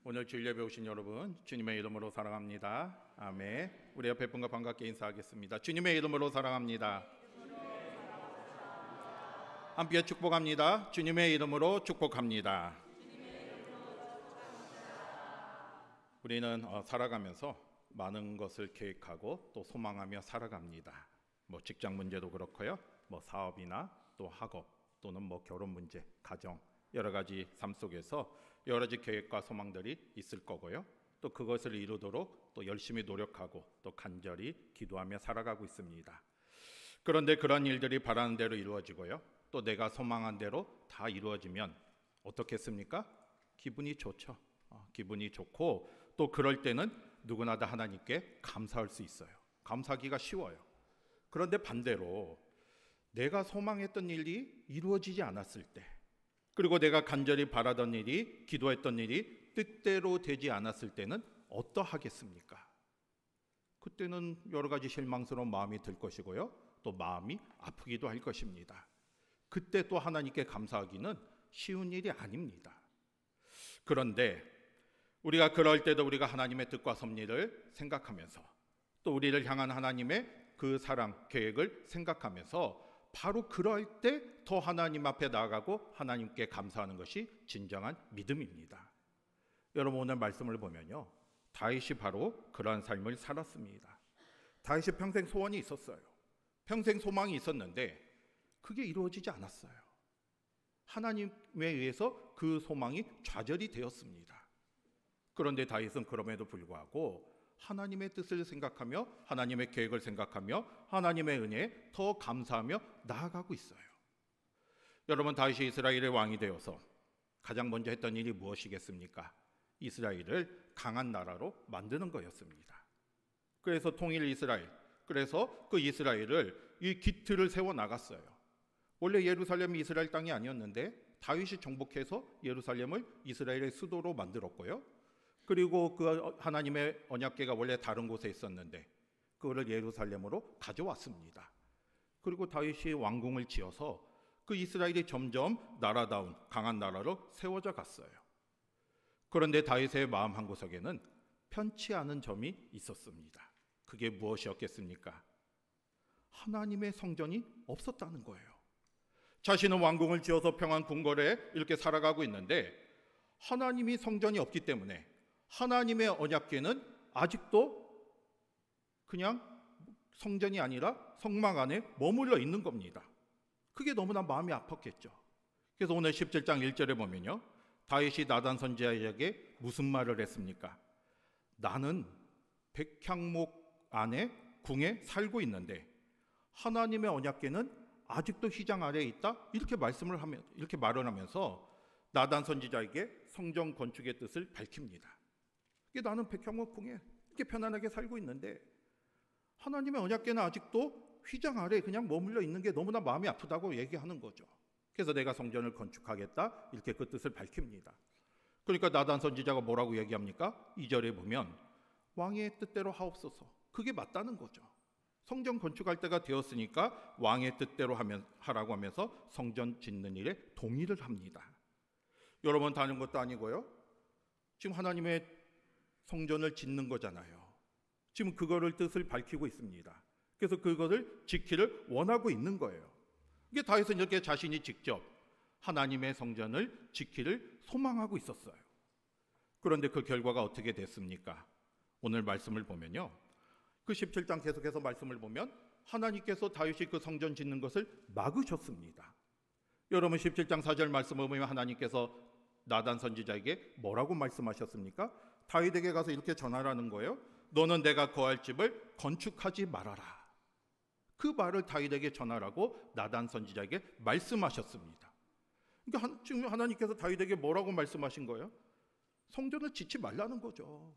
오늘 주일 예배 오신 여러분 주님의 이름으로 사랑합니다. 아멘. 우리 옆에 분과 반갑게 인사하겠습니다. 주님의 이름으로 사랑합니다. 함께 축복합니다. 주님의 이름으로 축복합니다. 우리는 살아가면서 많은 것을 계획하고 또 소망하며 살아갑니다. 직장 문제도 그렇고요. 사업이나 또 학업 또는 결혼 문제, 가정 여러 가지 삶 속에서 여러 가지 계획과 소망들이 있을 거고요. 또 그것을 이루도록 또 열심히 노력하고 또 간절히 기도하며 살아가고 있습니다. 그런데 그런 일들이 바라는 대로 이루어지고요. 또 내가 소망한 대로 다 이루어지면 어떻겠습니까? 기분이 좋죠. 기분이 좋고 또 그럴 때는 누구나 다 하나님께 감사할 수 있어요. 감사하기가 쉬워요. 그런데 반대로 내가 소망했던 일이 이루어지지 않았을 때, 그리고 내가 간절히 바라던 일이, 기도했던 일이 뜻대로 되지 않았을 때는 어떠하겠습니까? 그때는 여러 가지 실망스러운 마음이 들 것이고요. 또 마음이 아프기도 할 것입니다. 그때 또 하나님께 감사하기는 쉬운 일이 아닙니다. 그런데 우리가 그럴 때도 우리가 하나님의 뜻과 섭리를 생각하면서 또 우리를 향한 하나님의 그 사랑, 계획을 생각하면서 바로 그럴 때 더 하나님 앞에 나아가고 하나님께 감사하는 것이 진정한 믿음입니다. 여러분 오늘 말씀을 보면요, 다윗이 바로 그러한 삶을 살았습니다. 다윗이 평생 소원이 있었어요. 평생 소망이 있었는데 그게 이루어지지 않았어요. 하나님에 의해서 그 소망이 좌절이 되었습니다. 그런데 다윗은 그럼에도 불구하고 하나님의 뜻을 생각하며 하나님의 계획을 생각하며 하나님의 은혜에 더 감사하며 나아가고 있어요. 여러분, 다윗이 이스라엘의 왕이 되어서 가장 먼저 했던 일이 무엇이겠습니까? 이스라엘을 강한 나라로 만드는 거였습니다. 그래서 통일 이스라엘, 그래서 그 이스라엘을 이 기틀을 세워 나갔어요. 원래 예루살렘이 이스라엘 땅이 아니었는데 다윗이 정복해서 예루살렘을 이스라엘의 수도로 만들었고요. 그리고 그 하나님의 언약궤가 원래 다른 곳에 있었는데 그거를 예루살렘으로 가져왔습니다. 그리고 다윗이 왕궁을 지어서 그 이스라엘이 점점 나라다운 강한 나라로 세워져 갔어요. 그런데 다윗의 마음 한구석에는 편치 않은 점이 있었습니다. 그게 무엇이었겠습니까? 하나님의 성전이 없었다는 거예요. 자신은 왕궁을 지어서 평안 궁궐에 이렇게 살아가고 있는데 하나님이 성전이 없기 때문에 하나님의 언약궤는 아직도 그냥 성전이 아니라 성막 안에 머물러 있는 겁니다. 그게 너무나 마음이 아팠겠죠. 그래서 오늘 17장 1절에 보면요, 다윗이 나단 선지자에게 무슨 말을 했습니까? 나는 백향목 안에 궁에 살고 있는데 하나님의 언약궤는 아직도 휘장 아래에 있다. 이렇게 말을 하면서 나단 선지자에게 성전 건축의 뜻을 밝힙니다. 나는 백향목 궁에 이렇게 편안하게 살고 있는데 하나님의 언약궤는 아직도 휘장 아래에 그냥 머물러 있는 게 너무나 마음이 아프다고 얘기하는 거죠. 그래서 내가 성전을 건축하겠다 이렇게 그 뜻을 밝힙니다. 그러니까 나단 선지자가 뭐라고 얘기합니까? 2절에 보면 왕의 뜻대로 하옵소서. 그게 맞다는 거죠. 성전 건축할 때가 되었으니까 왕의 뜻대로 하라고 하면서 성전 짓는 일에 동의를 합니다. 여러분, 다른 것도 아니고요, 지금 하나님의 성전을 짓는 거잖아요. 지금 그거를 뜻을 밝히고 있습니다. 그래서 그것을 지키를 원하고 있는 거예요. 이게 다윗은 이렇게 자신이 직접 하나님의 성전을 지키를 소망하고 있었어요. 그런데 그 결과가 어떻게 됐습니까? 오늘 말씀을 보면요, 그 17장 계속해서 말씀을 보면 하나님께서 다윗이 그 성전 짓는 것을 막으셨습니다. 여러분, 17장 4절 말씀을 보면 하나님께서 나단 선지자에게 뭐라고 말씀하셨습니까? 다윗에게 가서 이렇게 전하라는 거예요. 너는 내가 거할 집을 건축하지 말아라. 그 말을 다윗에게 전하라고 나단 선지자에게 말씀하셨습니다. 그러니까 지금 하나님께서 다윗에게 뭐라고 말씀하신 거예요? 성전을 짓지 말라는 거죠.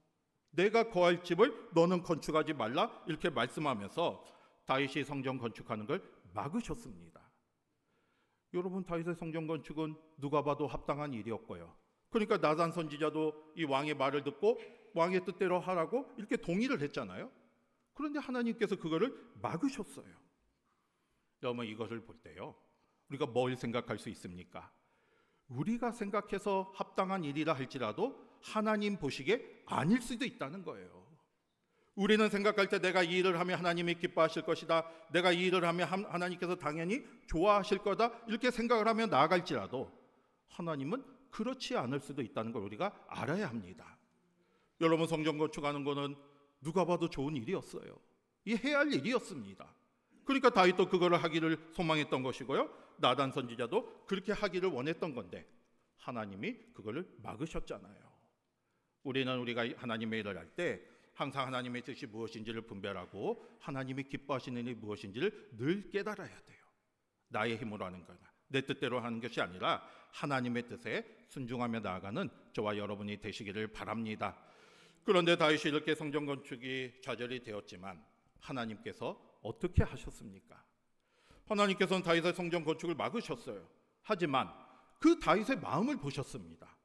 내가 거할 집을 너는 건축하지 말라 이렇게 말씀하면서 다윗이 성전 건축하는 걸 막으셨습니다. 여러분, 다윗의 성전 건축은 누가 봐도 합당한 일이었고요. 그러니까 나단 선지자도 이 왕의 말을 듣고 왕의 뜻대로 하라고 이렇게 동의를 했잖아요. 그런데 하나님께서 그거를 막으셨어요. 여러분, 이것을 볼 때요, 우리가 뭘 생각할 수 있습니까? 우리가 생각해서 합당한 일이라 할지라도 하나님 보시기에 아닐 수도 있다는 거예요. 우리는 생각할 때 내가 이 일을 하면 하나님이 기뻐하실 것이다, 내가 이 일을 하면 하나님께서 당연히 좋아하실 거다, 이렇게 생각을 하며 나아갈지라도 하나님은 그렇지 않을 수도 있다는 걸 우리가 알아야 합니다. 여러분, 성전 건축하는 거는 누가 봐도 좋은 일이었어요. 이 해야 할 일이었습니다. 그러니까 다윗도 그거를 하기를 소망했던 것이고요, 나단 선지자도 그렇게 하기를 원했던 건데 하나님이 그거를 막으셨잖아요. 우리는 우리가 하나님의 일을 할 때 항상 하나님의 뜻이 무엇인지를 분별하고 하나님이 기뻐하시는 일이 무엇인지를 늘 깨달아야 돼요. 나의 힘으로 하는 거나 내 뜻대로 하는 것이 아니라 하나님의 뜻에 순종하며 나아가는 저와 여러분이 되시기를 바랍니다. 그런데 다윗이 이렇게 성전 건축이 좌절이 되었지만 하나님께서 어떻게 하셨습니까? 하나님께서는 다윗의 성전 건축을 막으셨어요. 하지만 그 다윗의 마음을 보셨습니다.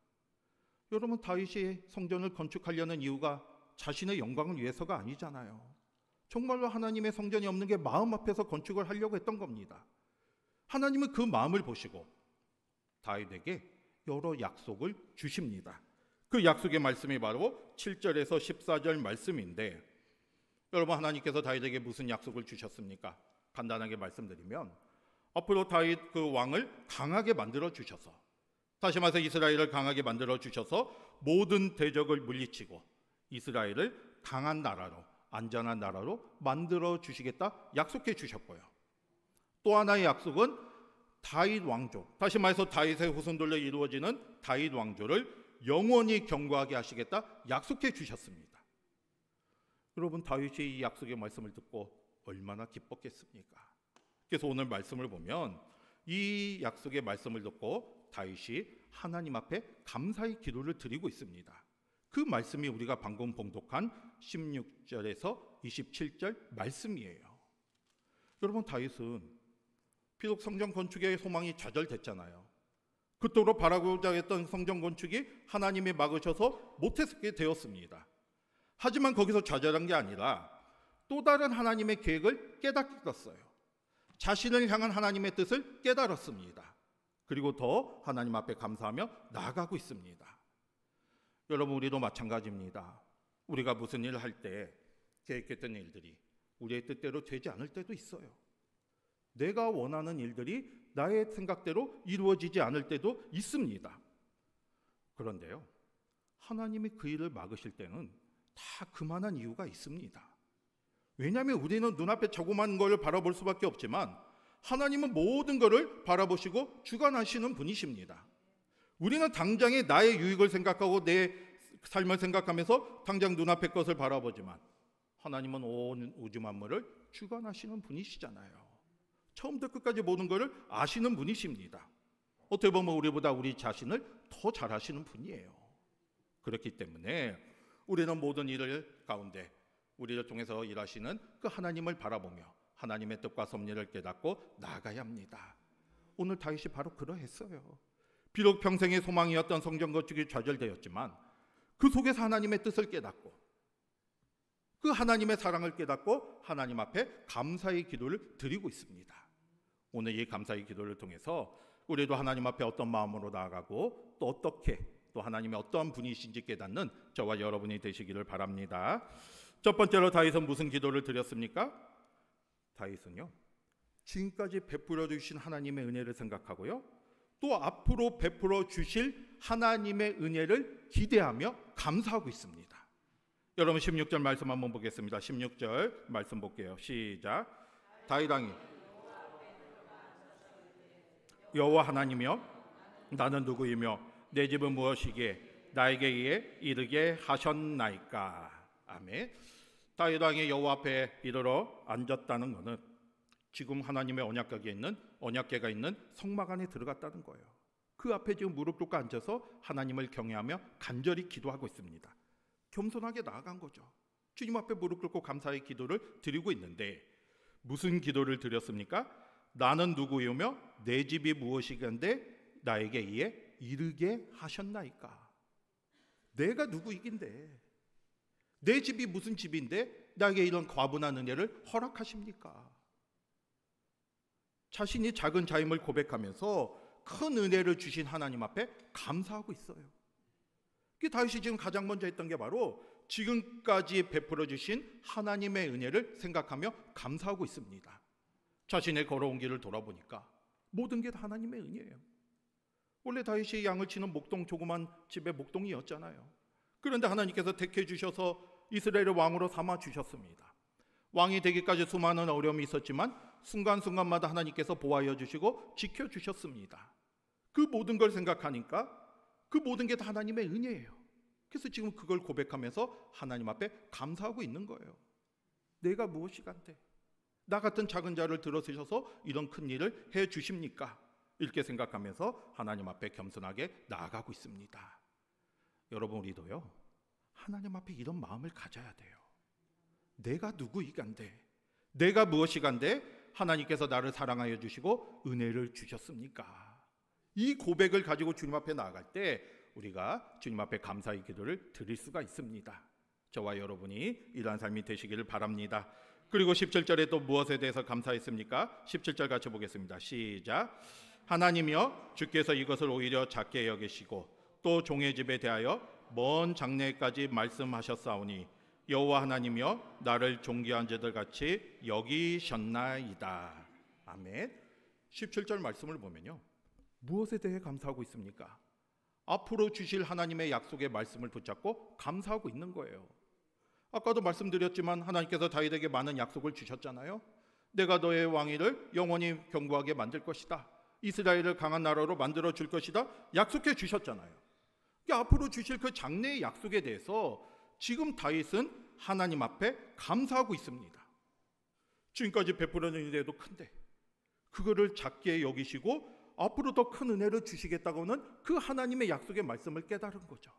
여러분, 다윗이 성전을 건축하려는 이유가 자신의 영광을 위해서가 아니잖아요. 정말로 하나님의 성전이 없는 게 마음 앞에서 건축을 하려고 했던 겁니다. 하나님은 그 마음을 보시고 다윗에게 여러 약속을 주십니다. 그 약속의 말씀이 바로 7절에서 14절 말씀인데, 여러분, 하나님께서 다윗에게 무슨 약속을 주셨습니까? 간단하게 말씀드리면 앞으로 다윗 그 왕을 강하게 만들어 주셔서, 다시 말해서 이스라엘을 강하게 만들어 주셔서 모든 대적을 물리치고 이스라엘을 강한 나라로, 안전한 나라로 만들어 주시겠다 약속해 주셨고요. 또 하나의 약속은 다윗 왕조, 다시 말해서 다윗의 후손들로 이루어지는 다윗 왕조를 영원히 경고하게 하시겠다 약속해 주셨습니다. 여러분, 다윗이 이 약속의 말씀을 듣고 얼마나 기뻤겠습니까? 그래서 오늘 말씀을 보면 이 약속의 말씀을 듣고 다윗이 하나님 앞에 감사의 기도를 드리고 있습니다. 그 말씀이 우리가 방금 봉독한 16절에서 27절 말씀이에요. 여러분, 다윗은 비록 성전 건축의 소망이 좌절됐잖아요. 그토록 바라고자 했던 성전 건축이 하나님이 막으셔서 못했게 되었습니다. 하지만 거기서 좌절한 게 아니라 또 다른 하나님의 계획을 깨닫었어요. 자신을 향한 하나님의 뜻을 깨달았습니다. 그리고 더 하나님 앞에 감사하며 나아가고 있습니다. 여러분, 우리도 마찬가지입니다. 우리가 무슨 일을 할 때 계획했던 일들이 우리의 뜻대로 되지 않을 때도 있어요. 내가 원하는 일들이 나의 생각대로 이루어지지 않을 때도 있습니다. 그런데요, 하나님이 그 일을 막으실 때는 다 그만한 이유가 있습니다. 왜냐하면 우리는 눈앞에 조그만 걸 바라볼 수밖에 없지만 하나님은 모든 것을 바라보시고 주관하시는 분이십니다. 우리는 당장의 나의 유익을 생각하고 내 삶을 생각하면서 당장 눈앞의 것을 바라보지만 하나님은 온 우주 만물을 주관하시는 분이시잖아요. 처음부터 끝까지 모든 것을 아시는 분이십니다. 어떻게 보면 우리보다 우리 자신을 더 잘 아시는 분이에요. 그렇기 때문에 우리는 모든 일을 가운데 우리를 통해서 일하시는 그 하나님을 바라보며 하나님의 뜻과 섭리를 깨닫고 나아가야 합니다. 오늘 다윗이 바로 그러했어요. 비록 평생의 소망이었던 성전 건축이 좌절되었지만 그 속에서 하나님의 뜻을 깨닫고 그 하나님의 사랑을 깨닫고 하나님 앞에 감사의 기도를 드리고 있습니다. 오늘 이 감사의 기도를 통해서 우리도 하나님 앞에 어떤 마음으로 나아가고 또 어떻게 또 하나님의 어떠한 분이신지 깨닫는 저와 여러분이 되시기를 바랍니다. 첫 번째로 다윗은 무슨 기도를 드렸습니까? 다윗은요, 지금까지 베풀어 주신 하나님의 은혜를 생각하고요, 또 앞으로 베풀어 주실 하나님의 은혜를 기대하며 감사하고 있습니다. 여러분, 16절 말씀 한번 보겠습니다. 16절 말씀 볼게요. 시작. 다윗 왕이 여호와 하나님이여, 나는 누구이며 내 집은 무엇이기에 나에게 이에 이르게 하셨나이까. 아멘. 다윗 왕이 여호와 앞에 이르러 앉았다는 것은 지금 하나님의 언약궤가 있는 성막 안에 들어갔다는 거예요. 그 앞에 지금 무릎 꿇고 앉아서 하나님을 경외하며 간절히 기도하고 있습니다. 겸손하게 나아간 거죠. 주님 앞에 무릎 꿇고 감사의 기도를 드리고 있는데 무슨 기도를 드렸습니까? 나는 누구이며 내 집이 무엇이건데 나에게 이에 이르게 하셨나이까. 내가 누구이긴데, 내 집이 무슨 집인데 나에게 이런 과분한 은혜를 허락하십니까? 자신이 작은 자임을 고백하면서 큰 은혜를 주신 하나님 앞에 감사하고 있어요. 그 다윗이 지금 가장 먼저 했던 게 바로 지금까지 베풀어 주신 하나님의 은혜를 생각하며 감사하고 있습니다. 자신의 걸어온 길을 돌아보니까 모든 게 다 하나님의 은혜예요. 원래 다윗이 양을 치는 목동, 조그만 집의 목동이었잖아요. 그런데 하나님께서 택해 주셔서 이스라엘의 왕으로 삼아 주셨습니다. 왕이 되기까지 수많은 어려움이 있었지만 순간순간마다 하나님께서 보호하여 주시고 지켜주셨습니다. 그 모든 걸 생각하니까 그 모든 게 다 하나님의 은혜예요. 그래서 지금 그걸 고백하면서 하나님 앞에 감사하고 있는 거예요. 내가 무엇이간데 나 같은 작은 자를 들어주셔서 이런 큰 일을 해 주십니까? 이렇게 생각하면서 하나님 앞에 겸손하게 나아가고 있습니다. 여러분, 우리도요 하나님 앞에 이런 마음을 가져야 돼요. 내가 누구이간데, 내가 무엇이간데 하나님께서 나를 사랑하여 주시고 은혜를 주셨습니까? 이 고백을 가지고 주님 앞에 나아갈 때 우리가 주님 앞에 감사의 기도를 드릴 수가 있습니다. 저와 여러분이 이러한 삶이 되시기를 바랍니다. 그리고 17절에 또 무엇에 대해서 감사했습니까? 17절 같이 보겠습니다. 시작. 하나님이여, 주께서 이것을 오히려 작게 여기시고 또 종의 집에 대하여 먼 장래까지 말씀하셨사오니 여호와 하나님이여, 나를 존귀한 자들 같이 여기셨나이다. 아멘. 17절 말씀을 보면요, 무엇에 대해 감사하고 있습니까? 앞으로 주실 하나님의 약속의 말씀을 붙잡고 감사하고 있는 거예요. 아까도 말씀드렸지만 하나님께서 다윗에게 많은 약속을 주셨잖아요. 내가 너의 왕위를 영원히 견고하게 만들 것이다. 이스라엘을 강한 나라로 만들어 줄 것이다. 약속해 주셨잖아요. 앞으로 주실 그 장래의 약속에 대해서 지금 다윗은 하나님 앞에 감사하고 있습니다. 지금까지 베풀어 준 은혜도 큰데 그거를 작게 여기시고 앞으로 더 큰 은혜를 주시겠다고는 그 하나님의 약속의 말씀을 깨달은 거죠.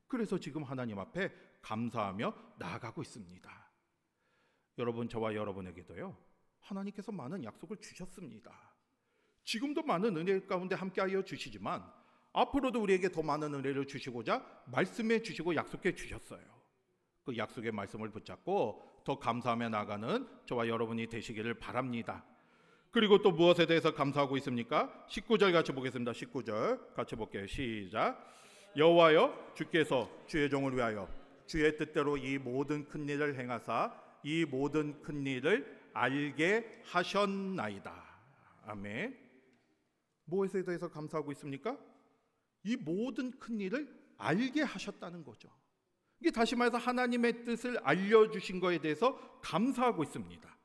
그래서 지금 하나님 앞에 감사하며 나아가고 있습니다. 여러분, 저와 여러분에게도요 하나님께서 많은 약속을 주셨습니다. 지금도 많은 은혜 가운데 함께하여 주시지만 앞으로도 우리에게 더 많은 은혜를 주시고자 말씀해 주시고 약속해 주셨어요. 그 약속의 말씀을 붙잡고 더 감사하며 나아가는 저와 여러분이 되시기를 바랍니다. 그리고 또 무엇에 대해서 감사하고 있습니까? 19절 같이 보겠습니다. 19절 같이 볼게요. 시작. 여호와여, 주께서 주의 종을 위하여 주의 뜻대로 이 모든 큰 일을 행하사 이 모든 큰 일을 알게 하셨나이다. 아멘. 무엇에 대해서 감사하고 있습니까? 이 모든 큰 일을 알게 하셨다는 거죠. 이게 다시 말해서 하나님의 뜻을 알려주신 것에 대해서 감사하고 있습니다.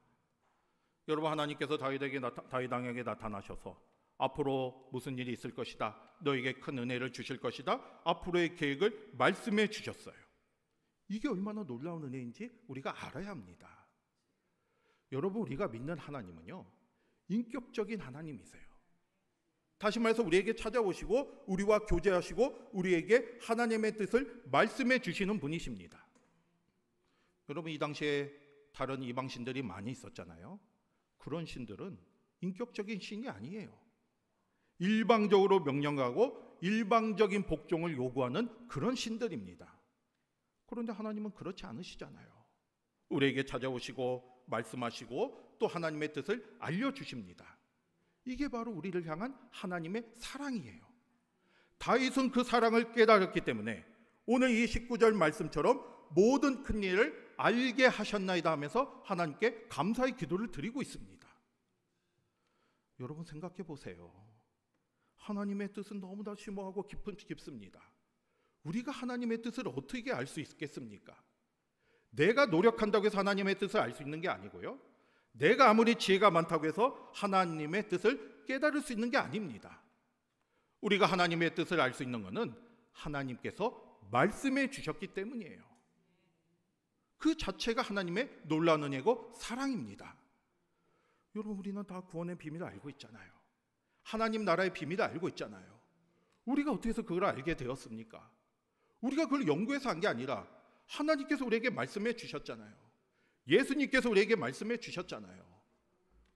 여러분, 하나님께서 다윗 왕에게 나타나셔서 앞으로 무슨 일이 있을 것이다, 너에게 큰 은혜를 주실 것이다, 앞으로의 계획을 말씀해 주셨어요. 이게 얼마나 놀라운 은혜인지 우리가 알아야 합니다. 여러분, 우리가 믿는 하나님은요 인격적인 하나님이세요. 다시 말해서 우리에게 찾아오시고 우리와 교제하시고 우리에게 하나님의 뜻을 말씀해 주시는 분이십니다. 여러분, 이 당시에 다른 이방 신들이 많이 있었잖아요. 그런 신들은 인격적인 신이 아니에요. 일방적으로 명령하고 일방적인 복종을 요구하는 그런 신들입니다. 그런데 하나님은 그렇지 않으시잖아요. 우리에게 찾아오시고 말씀하시고 또 하나님의 뜻을 알려주십니다. 이게 바로 우리를 향한 하나님의 사랑이에요. 다윗은 그 사랑을 깨달았기 때문에 오늘 이 19절 말씀처럼 모든 큰 일을 알게 하셨나이다 하면서 하나님께 감사의 기도를 드리고 있습니다. 여러분, 생각해 보세요. 하나님의 뜻은 너무나 심오하고 깊습니다. 우리가 하나님의 뜻을 어떻게 알 수 있겠습니까? 내가 노력한다고 해서 하나님의 뜻을 알 수 있는 게 아니고요, 내가 아무리 지혜가 많다고 해서 하나님의 뜻을 깨달을 수 있는 게 아닙니다. 우리가 하나님의 뜻을 알 수 있는 것은 하나님께서 말씀해 주셨기 때문이에요. 그 자체가 하나님의 놀라운 은혜고 사랑입니다. 여러분, 우리는 다 구원의 비밀을 알고 있잖아요. 하나님 나라의 비밀을 알고 있잖아요. 우리가 어떻게 해서 그걸 알게 되었습니까? 우리가 그걸 연구해서 한 게 아니라 하나님께서 우리에게 말씀해 주셨잖아요. 예수님께서 우리에게 말씀해 주셨잖아요.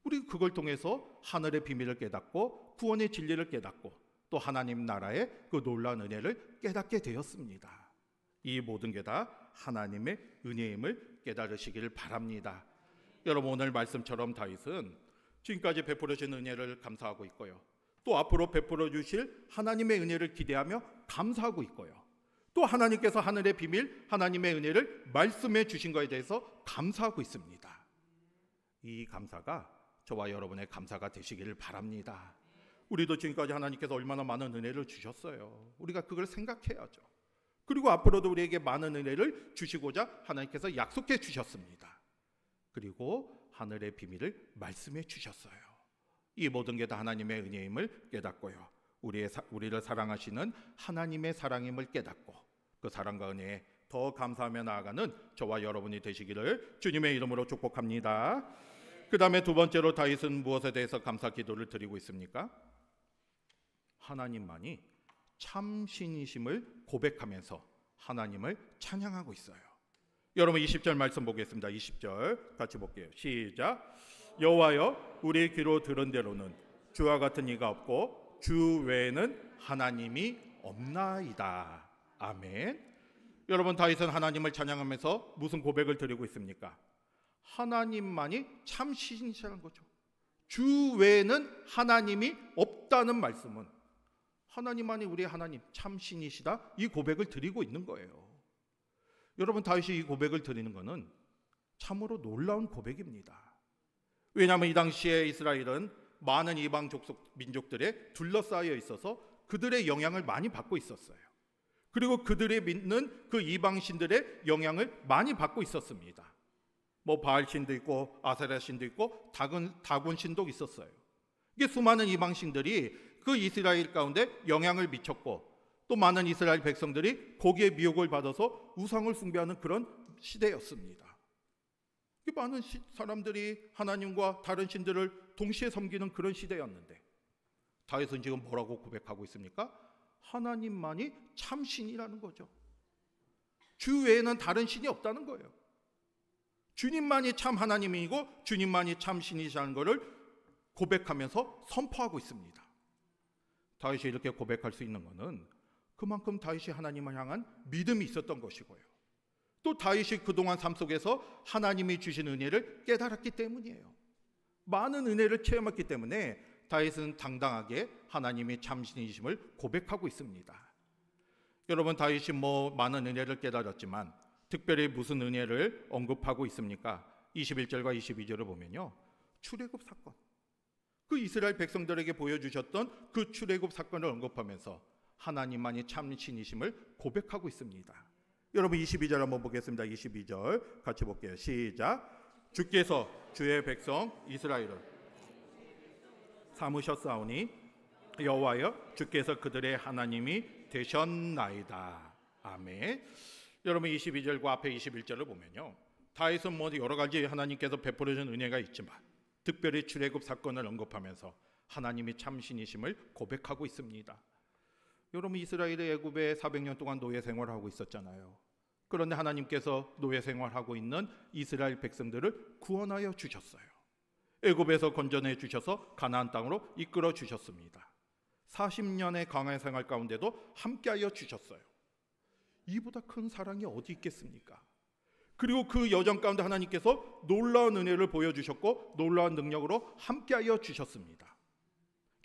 우리 그걸 통해서 하늘의 비밀을 깨닫고 구원의 진리를 깨닫고 또 하나님 나라의 그 놀라운 은혜를 깨닫게 되었습니다. 이 모든 게 다 하나님의 은혜임을 깨달으시길 바랍니다. 여러분, 오늘 말씀처럼 다윗은 지금까지 베풀어 주신 은혜를 감사하고 있고요, 또 앞으로 베풀어 주실 하나님의 은혜를 기대하며 감사하고 있고요, 또 또 하나님께서 하늘의 비밀, 하나님의 은혜를 말씀해 주신 것에 대해서 감사하고 있습니다. 이 감사가 저와 여러분의 감사가 되시기를 바랍니다. 우리도 지금까지 하나님께서 얼마나 많은 은혜를 주셨어요. 우리가 그걸 생각해야죠. 그리고 앞으로도 우리에게 많은 은혜를 주시고자 하나님께서 약속해 주셨습니다. 그리고 하늘의 비밀을 말씀해 주셨어요. 이 모든 게 다 하나님의 은혜임을 깨닫고요, 우리를 사랑하시는 하나님의 사랑임을 깨닫고 그 사랑과 은혜에 더 감사하며 나아가는 저와 여러분이 되시기를 주님의 이름으로 축복합니다. 그 다음에 두 번째로 다윗은 무엇에 대해서 감사 기도를 드리고 있습니까? 하나님만이 참 신이심을 고백하면서 하나님을 찬양하고 있어요. 여러분 20절 말씀 보겠습니다. 20절 같이 볼게요. 시작. 여호와여, 우리 귀로 들은 대로는 주와 같은 이가 없고 주 외에는 하나님이 없나이다. 아멘. 여러분, 다윗은 하나님을 찬양하면서 무슨 고백을 드리고 있습니까? 하나님만이 참 신이시라는 거죠. 주 외에는 하나님이 없다는 말씀은 하나님만이 우리의 하나님, 참 신이시다, 이 고백을 드리고 있는 거예요. 여러분, 다윗이 이 고백을 드리는 것은 참으로 놀라운 고백입니다. 왜냐하면 이 당시에 이스라엘은 많은 이방 민족들에 둘러싸여 있어서 그들의 영향을 많이 받고 있었어요. 그리고 그들이 믿는 그 이방신들의 영향을 많이 받고 있었습니다. 뭐 바알신도 있고 아세라신도 있고 다곤신도 있었어요. 이게 수많은 이방신들이 그 이스라엘 가운데 영향을 미쳤고, 또 많은 이스라엘 백성들이 거기에 미혹을 받아서 우상을 숭배하는 그런 시대였습니다. 많은 사람들이 하나님과 다른 신들을 동시에 섬기는 그런 시대였는데, 다윗은 지금 뭐라고 고백하고 있습니까? 하나님만이 참 신이라는 거죠. 주 외에는 다른 신이 없다는 거예요. 주님만이 참 하나님이고 주님만이 참 신이시라는 것을 고백하면서 선포하고 있습니다. 다윗이 이렇게 고백할 수 있는 것은 그만큼 다윗이 하나님을 향한 믿음이 있었던 것이고요, 또 다윗이 그동안 삶 속에서 하나님이 주신 은혜를 깨달았기 때문이에요. 많은 은혜를 체험했기 때문에 다윗은 당당하게 하나님이 참신이심을 고백하고 있습니다. 여러분, 다윗이 많은 은혜를 깨달았지만 특별히 무슨 은혜를 언급하고 있습니까? 21절과 22절을 보면요, 출애굽 사건, 그 이스라엘 백성들에게 보여주셨던 그 출애굽 사건을 언급하면서 하나님만이 참신이심을 고백하고 있습니다. 여러분 22절 한번 보겠습니다. 22절 같이 볼게요. 시작. 주께서 주의 백성 이스라엘을 삼으셨사오니 여호와여, 주께서 그들의 하나님이 되셨나이다. 아멘. 여러분 22절과 앞에 21절을 보면요, 다윗은 여러 가지 하나님께서 베풀어 준 은혜가 있지만 특별히 출애굽 사건을 언급하면서 하나님이 참신이심을 고백하고 있습니다. 여러분, 이스라엘의 애굽에 400년 동안 노예 생활을 하고 있었잖아요. 그런데 하나님께서 노예 생활하고 있는 이스라엘 백성들을 구원하여 주셨어요. 애굽에서 건져내 주셔서 가나안 땅으로 이끌어 주셨습니다. 40년의 광야 생활 가운데도 함께하여 주셨어요. 이보다 큰 사랑이 어디 있겠습니까? 그리고 그 여정 가운데 하나님께서 놀라운 은혜를 보여주셨고 놀라운 능력으로 함께하여 주셨습니다.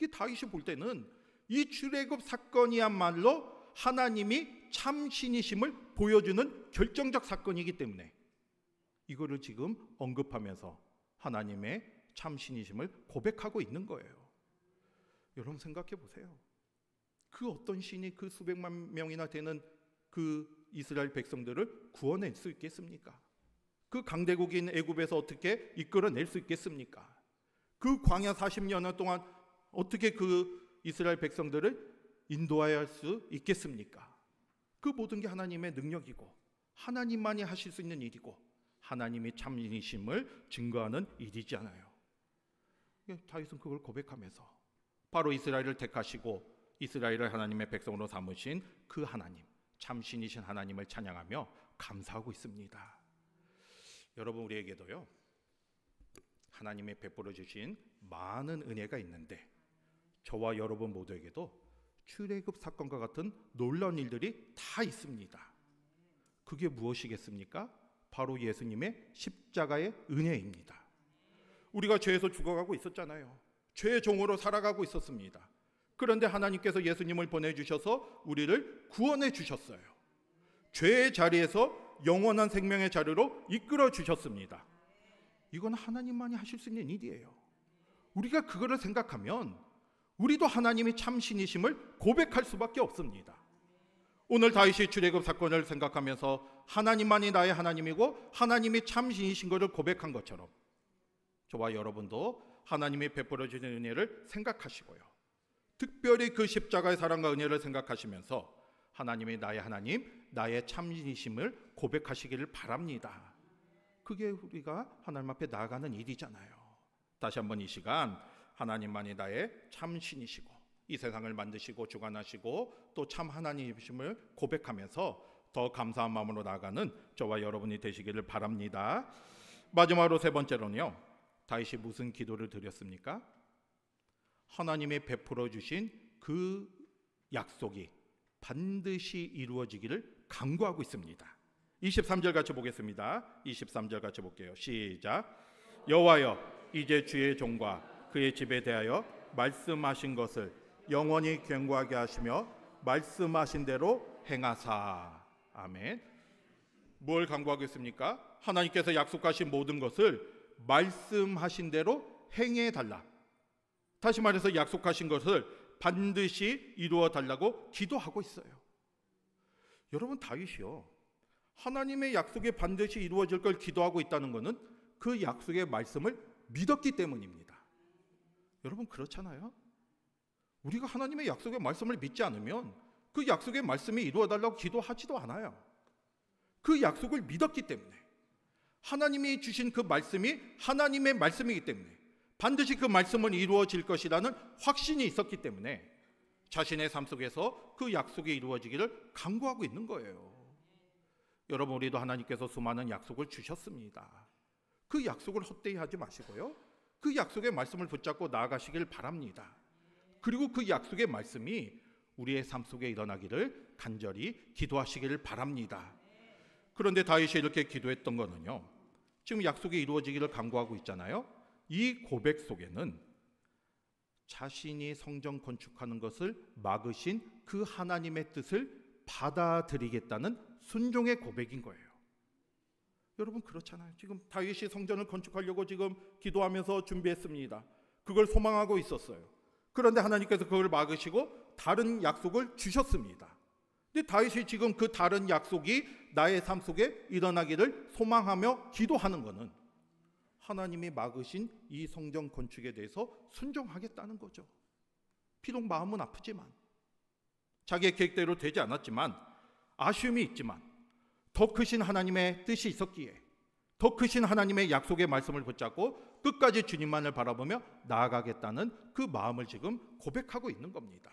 이 다윗이 볼 때는 이 출애굽 사건이야말로 하나님이 참신이심을 보여주는 결정적 사건이기 때문에 이거를 지금 언급하면서 하나님의 참신이심을 고백하고 있는 거예요. 여러분 생각해 보세요. 그 어떤 신이 그 수백만 명이나 되는 그 이스라엘 백성들을 구원할 수 있겠습니까? 그 강대국인 애굽에서 어떻게 이끌어낼 수 있겠습니까? 그 광야 40년 동안 어떻게 그 이스라엘 백성들을 인도할 수 있겠습니까? 그 모든 게 하나님의 능력이고 하나님만이 하실 수 있는 일이고 하나님이 참신이심을 증거하는 일이잖아요. 다윗은 그걸 고백하면서 바로 이스라엘을 택하시고 이스라엘을 하나님의 백성으로 삼으신 그 하나님, 참신이신 하나님을 찬양하며 감사하고 있습니다. 여러분, 우리에게도요 하나님의 베풀어 주신 많은 은혜가 있는데 저와 여러분 모두에게도 출애굽 사건과 같은 놀라운 일들이 다 있습니다. 그게 무엇이겠습니까? 바로 예수님의 십자가의 은혜입니다. 우리가 죄에서 죽어가고 있었잖아요. 죄의 종으로 살아가고 있었습니다. 그런데 하나님께서 예수님을 보내주셔서 우리를 구원해 주셨어요. 죄의 자리에서 영원한 생명의 자리로 이끌어 주셨습니다. 이건 하나님만이 하실 수 있는 일이에요. 우리가 그거를 생각하면 우리도 하나님이 참신이심을 고백할 수밖에 없습니다. 오늘 다윗이 출애굽 사건을 생각하면서 하나님만이 나의 하나님이고 하나님이 참신이신 것을 고백한 것처럼 저와 여러분도 하나님이 베풀어 주신 은혜를 생각하시고요, 특별히 그 십자가의 사랑과 은혜를 생각하시면서 하나님이 나의 하나님, 나의 참신이심을 고백하시기를 바랍니다. 그게 우리가 하나님 앞에 나아가는 일이잖아요. 다시 한번 이 시간 하나님만이 나의 참신이시고 이 세상을 만드시고 주관하시고 또 참 하나님이심을 고백하면서 더 감사한 마음으로 나아가는 저와 여러분이 되시기를 바랍니다. 마지막으로 세 번째로는요, 다윗이 무슨 기도를 드렸습니까? 하나님이 베풀어 주신 그 약속이 반드시 이루어지기를 간구하고 있습니다. 23절 같이 보겠습니다. 23절 같이 볼게요. 시작. 여호와여, 이제 주의 종과 그의 집에 대하여 말씀하신 것을 영원히 견고하게 하시며 말씀하신 대로 행하사. 아멘. 뭘 간구하고 있습니까? 하나님께서 약속하신 모든 것을 말씀하신 대로 행해 달라. 다시 말해서 약속하신 것을 반드시 이루어 달라고 기도하고 있어요. 여러분, 다윗이요, 하나님의 약속이 반드시 이루어질 걸 기도하고 있다는 것은 그 약속의 말씀을 믿었기 때문입니다. 여러분, 그렇잖아요? 우리가 하나님의 약속의 말씀을 믿지 않으면 그 약속의 말씀이 이루어 달라고 기도하지도 않아요. 그 약속을 믿었기 때문에, 하나님이 주신 그 말씀이 하나님의 말씀이기 때문에 반드시 그 말씀은 이루어질 것이라는 확신이 있었기 때문에 자신의 삶 속에서 그 약속이 이루어지기를 간구하고 있는 거예요. 여러분, 우리도 하나님께서 수많은 약속을 주셨습니다. 그 약속을 헛되이 하지 마시고요, 그 약속의 말씀을 붙잡고 나아가시길 바랍니다. 그리고 그 약속의 말씀이 우리의 삶 속에 일어나기를 간절히 기도하시기를 바랍니다. 그런데 다윗이 이렇게 기도했던 거는요, 지금 약속이 이루어지기를 간구하고 있잖아요. 이 고백 속에는 자신이 성전 건축하는 것을 막으신 그 하나님의 뜻을 받아들이겠다는 순종의 고백인 거예요. 여러분, 그렇잖아요. 지금 다윗이 성전을 건축하려고 지금 기도하면서 준비했습니다. 그걸 소망하고 있었어요. 그런데 하나님께서 그걸 막으시고 다른 약속을 주셨습니다. 근데 다윗이 지금 그 다른 약속이 나의 삶 속에 일어나기를 소망하며 기도하는 것은 하나님이 막으신 이 성전 건축에 대해서 순종하겠다는 거죠. 비록 마음은 아프지만, 자기의 계획대로 되지 않았지만, 아쉬움이 있지만, 더 크신 하나님의 뜻이 있었기에 더 크신 하나님의 약속의 말씀을 붙잡고 끝까지 주님만을 바라보며 나아가겠다는 그 마음을 지금 고백하고 있는 겁니다.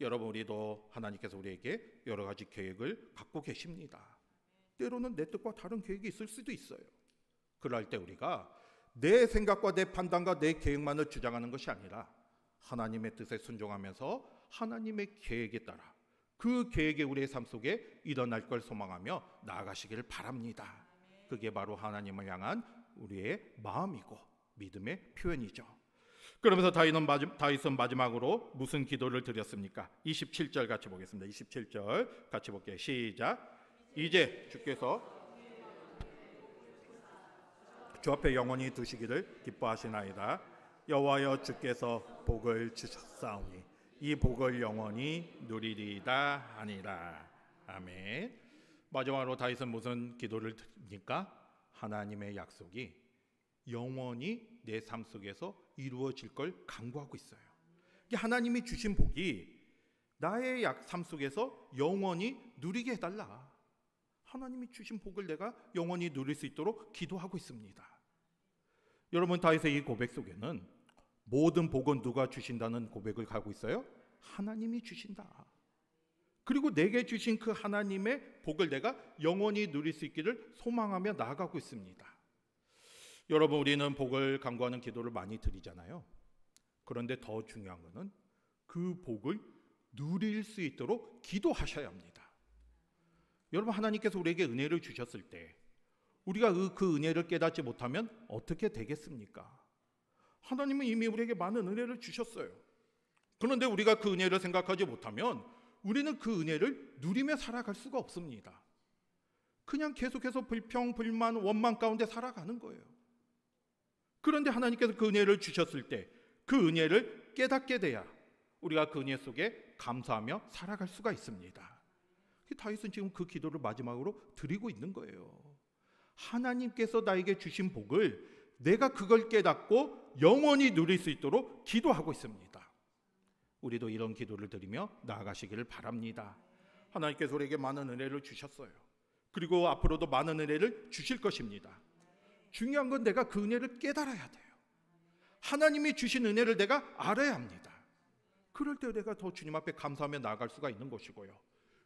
여러분, 우리도 하나님께서 우리에게 여러 가지 계획을 갖고 계십니다. 때로는 내 뜻과 다른 계획이 있을 수도 있어요. 그럴 때 우리가 내 생각과 내 판단과 내 계획만을 주장하는 것이 아니라 하나님의 뜻에 순종하면서 하나님의 계획에 따라 그 계획이 우리의 삶 속에 일어날 걸 소망하며 나아가시기를 바랍니다. 그게 바로 하나님을 향한 우리의 마음이고 믿음의 표현이죠. 그러면서 다윗은 마지막으로 무슨 기도를 드렸습니까? 27절 같이 보겠습니다. 27절 같이 볼게요. 시작. 이제 주께서 주 앞에 영원히 두시기를 기뻐하시나이다. 여호와여, 주께서 복을 주셨사오니 이 복을 영원히 누리리이다 하니라. 아멘. 마지막으로 다윗은 무슨 기도를 드립니까? 하나님의 약속이 영원히 내 삶 속에서 이루어질 걸 간구하고 있어요. 하나님이 주신 복이 나의 삶 속에서 영원히 누리게 해달라. 하나님이 주신 복을 내가 영원히 누릴 수 있도록 기도하고 있습니다. 여러분, 다윗의 이 고백 속에는 모든 복은 누가 주신다는 고백을 가지고 있어요? 하나님이 주신다. 그리고 내게 주신 그 하나님의 복을 내가 영원히 누릴 수 있기를 소망하며 나아가고 있습니다. 여러분, 우리는 복을 간구하는 기도를 많이 드리잖아요. 그런데 더 중요한 것은 그 복을 누릴 수 있도록 기도하셔야 합니다. 여러분, 하나님께서 우리에게 은혜를 주셨을 때 우리가 그 은혜를 깨닫지 못하면 어떻게 되겠습니까? 하나님은 이미 우리에게 많은 은혜를 주셨어요. 그런데 우리가 그 은혜를 생각하지 못하면 우리는 그 은혜를 누리며 살아갈 수가 없습니다. 그냥 계속해서 불평, 불만, 원망 가운데 살아가는 거예요. 그런데 하나님께서 그 은혜를 주셨을 때 그 은혜를 깨닫게 돼야 우리가 그 은혜 속에 감사하며 살아갈 수가 있습니다. 다윗은 지금 그 기도를 마지막으로 드리고 있는 거예요. 하나님께서 나에게 주신 복을 내가 그걸 깨닫고 영원히 누릴 수 있도록 기도하고 있습니다. 우리도 이런 기도를 드리며 나아가시기를 바랍니다. 하나님께서 우리에게 많은 은혜를 주셨어요. 그리고 앞으로도 많은 은혜를 주실 것입니다. 중요한 건 내가 그 은혜를 깨달아야 돼요. 하나님이 주신 은혜를 내가 알아야 합니다. 그럴 때 내가 더 주님 앞에 감사하며 나아갈 수가 있는 것이고요.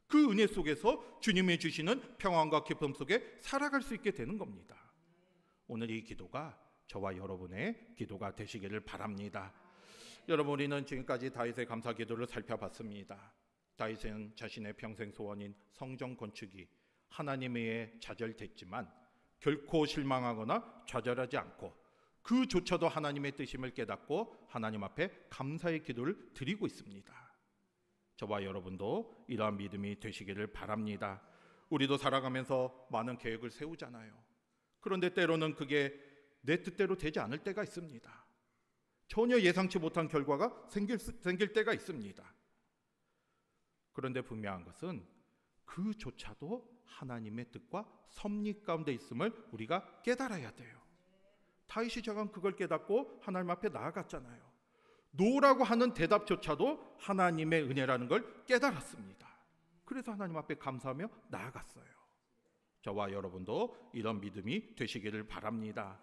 그 은혜 속에서 주님이 주시는 평안과 기쁨 속에 살아갈 수 있게 되는 겁니다. 오늘 이 기도가 저와 여러분의 기도가 되시기를 바랍니다. 여러분, 우리는 지금까지 다윗의 감사 기도를 살펴봤습니다. 다윗은 자신의 평생 소원인 성전 건축이 하나님에 의해 좌절됐지만 결코 실망하거나 좌절하지 않고 그조차도 하나님의 뜻임을 깨닫고 하나님 앞에 감사의 기도를 드리고 있습니다. 저와 여러분도 이러한 믿음이 되시기를 바랍니다. 우리도 살아가면서 많은 계획을 세우잖아요. 그런데 때로는 그게 내 뜻대로 되지 않을 때가 있습니다. 전혀 예상치 못한 결과가 생길 때가 있습니다. 그런데 분명한 것은 그조차도 하나님의 뜻과 섭리 가운데 있음을 우리가 깨달아야 돼요. 다윗이 저간 그걸 깨닫고 하나님 앞에 나아갔잖아요. 노라고 하는 대답조차도 하나님의 은혜라는 걸 깨달았습니다. 그래서 하나님 앞에 감사하며 나아갔어요. 저와 여러분도 이런 믿음이 되시기를 바랍니다.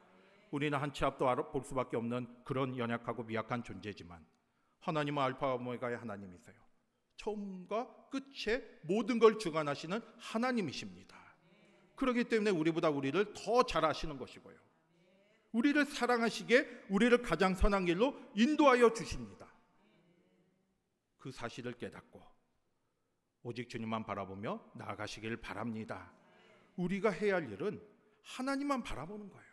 우리는 한 치 앞도 볼 수밖에 없는 그런 연약하고 미약한 존재지만 하나님은 알파와 오메가의 하나님이세요. 처음과 끝에 모든 걸 주관하시는 하나님이십니다. 그렇기 때문에 우리보다 우리를 더 잘 아시는 것이고요. 우리를 사랑하시기에 우리를 가장 선한 길로 인도하여 주십니다. 그 사실을 깨닫고 오직 주님만 바라보며 나아가시길 바랍니다. 우리가 해야 할 일은 하나님만 바라보는 거예요.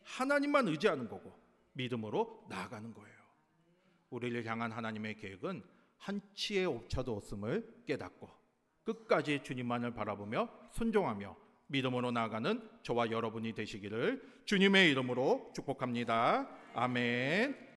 하나님만 의지하는 거고 믿음으로 나아가는 거예요. 우리를 향한 하나님의 계획은 한치의 오차도 없음을 깨닫고 끝까지 주님만을 바라보며 순종하며 믿음으로 나아가는 저와 여러분이 되시기를 주님의 이름으로 축복합니다. 아멘.